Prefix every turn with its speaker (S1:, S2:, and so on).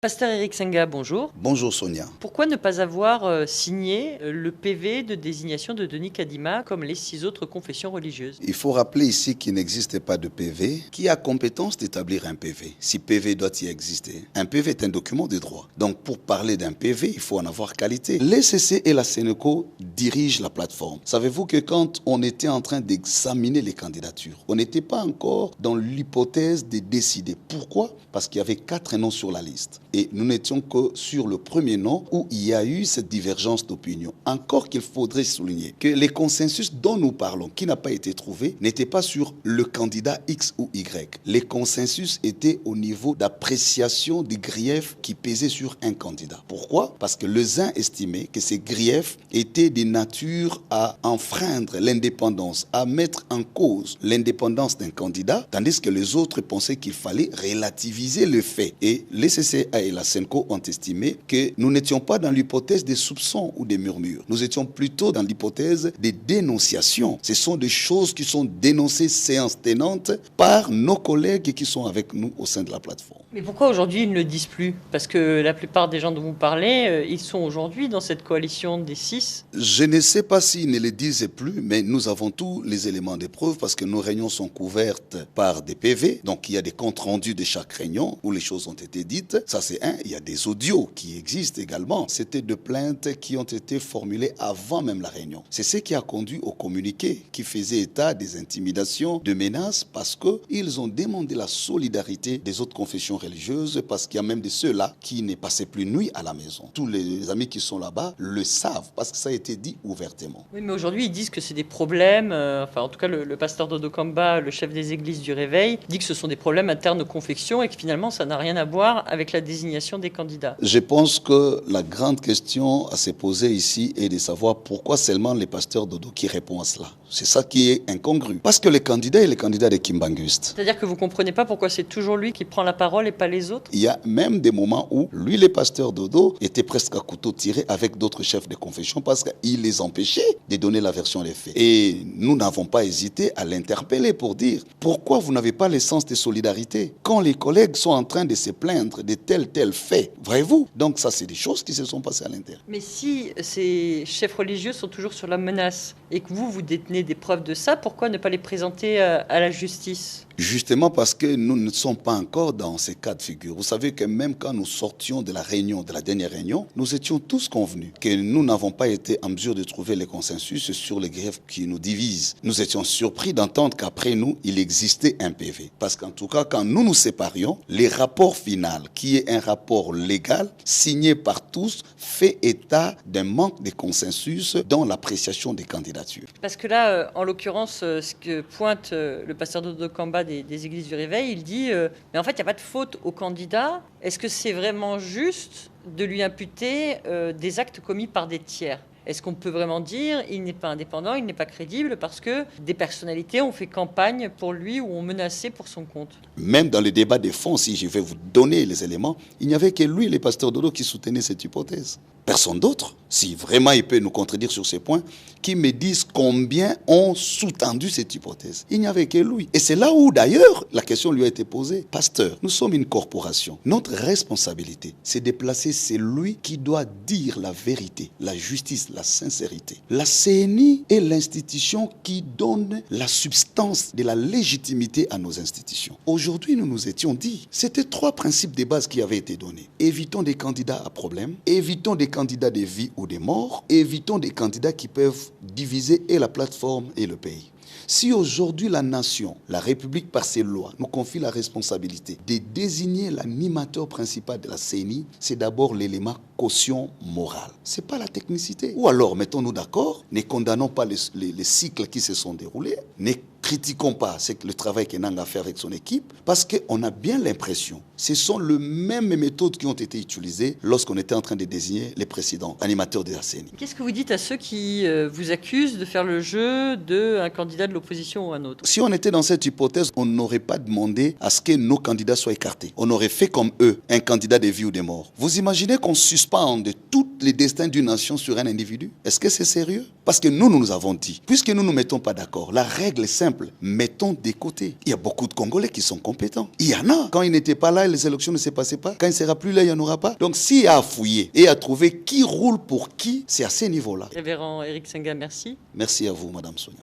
S1: Pasteur Eric Senga, bonjour.
S2: Bonjour Sonia.
S1: Pourquoi ne pas avoir signé le PV de désignation de Denis Kadima comme les 6 autres confessions religieuses?
S2: Il faut rappeler ici qu'il n'existe pas de PV qui a compétence d'établir un PV. Si PV doit y exister, un PV est un document de droit. Donc pour parler d'un PV, il faut en avoir qualité. L'ECC et la Sénéco dirigent la plateforme. Savez-vous que quand on était en train d'examiner les candidatures, on n'était pas encore dans l'hypothèse de décider. Pourquoi? Parce qu'il y avait 4 noms sur la liste. Et nous n'étions que sur le premier nom où il y a eu cette divergence d'opinion. Encore qu'il faudrait souligner que les consensus dont nous parlons, qui n'a pas été trouvé, n'étaient pas sur le candidat X ou Y. Les consensus étaient au niveau d'appréciation des griefs qui pesaient sur un candidat. Pourquoi? Parce que les uns estimaient que ces griefs étaient de nature à enfreindre l'indépendance, à mettre en cause l'indépendance d'un candidat, tandis que les autres pensaient qu'il fallait relativiser le fait. Et les CCA et la Sénéco ont estimé que nous n'étions pas dans l'hypothèse des soupçons ou des murmures. Nous étions plutôt dans l'hypothèse des dénonciations. Ce sont des choses qui sont dénoncées séance tenante par nos collègues qui sont avec nous au sein de la plateforme.
S1: Mais pourquoi aujourd'hui ils ne le disent plus? Parce que la plupart des gens dont vous parlez, ils sont aujourd'hui dans cette coalition des 6.
S2: Je ne sais pas s'ils ne le disent plus, mais nous avons tous les éléments de preuve parce que nos réunions sont couvertes par des PV. Donc il y a des comptes rendus de chaque réunion où les choses ont été dites. Ça c'est un. Il y a des audios qui existent également. C'était de plaintes qui ont été formulées avant même la réunion. C'est ce qui a conduit au communiqué qui faisait état des intimidations, de menaces parce qu'ils ont demandé la solidarité des autres confessions religieuses parce qu'il y a même de ceux-là qui ne passaient plus nuit à la maison. Tous les amis qui sont là-bas le savent parce que ça a été dit ouvertement.
S1: Oui, mais aujourd'hui ils disent que c'est des problèmes, en tout cas le pasteur Dodo Kamba, le chef des églises du Réveil, dit que ce sont des problèmes internes aux confessions et que finalement ça n'a rien à voir avec la désignation des candidats.
S2: Je pense que la grande question à se poser ici est de savoir pourquoi seulement les pasteurs Dodo qui répondent à cela. C'est ça qui est incongru. Parce que les candidats est le candidat de Kimbanguiste.
S1: C'est-à-dire que vous ne comprenez pas pourquoi c'est toujours lui qui prend la parole et pas les autres?
S2: Il y a même des moments où lui, le pasteur Dodo, était presque à couteau tiré avec d'autres chefs de confession parce qu'il les empêchait de donner la version des faits. Et nous n'avons pas hésité à l'interpeller pour dire pourquoi vous n'avez pas le sens de solidarité quand les collègues sont en train de se plaindre de tel fait. Voyez-vous? Donc ça, c'est des choses qui se sont passées à l'intérieur.
S1: Mais si ces chefs religieux sont toujours sur la menace et que vous détenez des preuves de ça, pourquoi ne pas les présenter à la justice?
S2: Justement parce que nous ne sommes pas encore dans ces cas de figure. Vous savez que même quand nous sortions de la réunion, de la dernière réunion, nous étions tous convenus que nous n'avons pas été en mesure de trouver le consensus sur les griefs qui nous divisent. Nous étions surpris d'entendre qu'après nous, il existait un PV. Parce qu'en tout cas, quand nous nous séparions, le rapport final, qui est un rapport légal, signé par tous, fait état d'un manque de consensus dans l'appréciation des candidatures.
S1: Parce que là, en l'occurrence, ce que pointe le pasteur Dodo Kamba des églises du Réveil, il dit mais en fait, il n'y a pas de faute au candidat. Est-ce que c'est vraiment juste de lui imputer des actes commis par des tiers? Est-ce qu'on peut vraiment dire il n'est pas indépendant, il n'est pas crédible parce que des personnalités ont fait campagne pour lui ou ont menacé pour son compte?
S2: Même dans le débat des fonds, si je vais vous donner les éléments, il n'y avait que lui, le pasteur Dodo, qui soutenait cette hypothèse. Personne d'autre, si vraiment il peut nous contredire sur ces points, qui me disent combien ont sous-tendu cette hypothèse. Il n'y avait que lui. Et c'est là où d'ailleurs la question lui a été posée. Pasteur, nous sommes une corporation. Notre responsabilité, c'est de placer celui qui doit dire la vérité, la justice, la sincérité. La CNI est l'institution qui donne la substance de la légitimité à nos institutions. Aujourd'hui, nous nous étions dit, c'était 3 principes de base qui avaient été donnés. Évitons des candidats à problème, évitons des candidats de vie ou de mort, évitons des candidats qui peuvent diviser et la plateforme et le pays. Si aujourd'hui la nation, la République par ses lois, nous confie la responsabilité de désigner l'animateur principal de la CNI, c'est d'abord l'élément caution morale. Ce n'est pas la technicité. Ou alors, mettons-nous d'accord, ne condamnons pas les cycles qui se sont déroulés, ne critiquons pas le travail qu'Enanga a fait avec son équipe, parce qu'on a bien l'impression, ce sont les mêmes méthodes qui ont été utilisées lorsqu'on était en train de désigner les précédents animateurs de la CNI.
S1: Qu'est-ce que vous dites à ceux qui vous accusent de faire le jeu d'un candidat de l'opposition ou un autre?
S2: Si on était dans cette hypothèse, on n'aurait pas demandé à ce que nos candidats soient écartés. On aurait fait comme eux, un candidat de vie ou de mort. Vous imaginez qu'on suspende toutes le destin d'une nation sur un individu? Est-ce que c'est sérieux? Parce que nous avons dit, puisque nous ne nous mettons pas d'accord, la règle est simple, mettons des côtés. Il y a beaucoup de Congolais qui sont compétents. Il y en a. Quand ils n'étaient pas là, les élections ne se passaient pas. Quand il ne sera plus là, il n'y en aura pas. Donc s'il y a à fouiller et à trouver qui roule pour qui, c'est à ces niveaux-là.
S1: Révérend Éric Senga, merci.
S2: Merci à vous, Madame Sonia.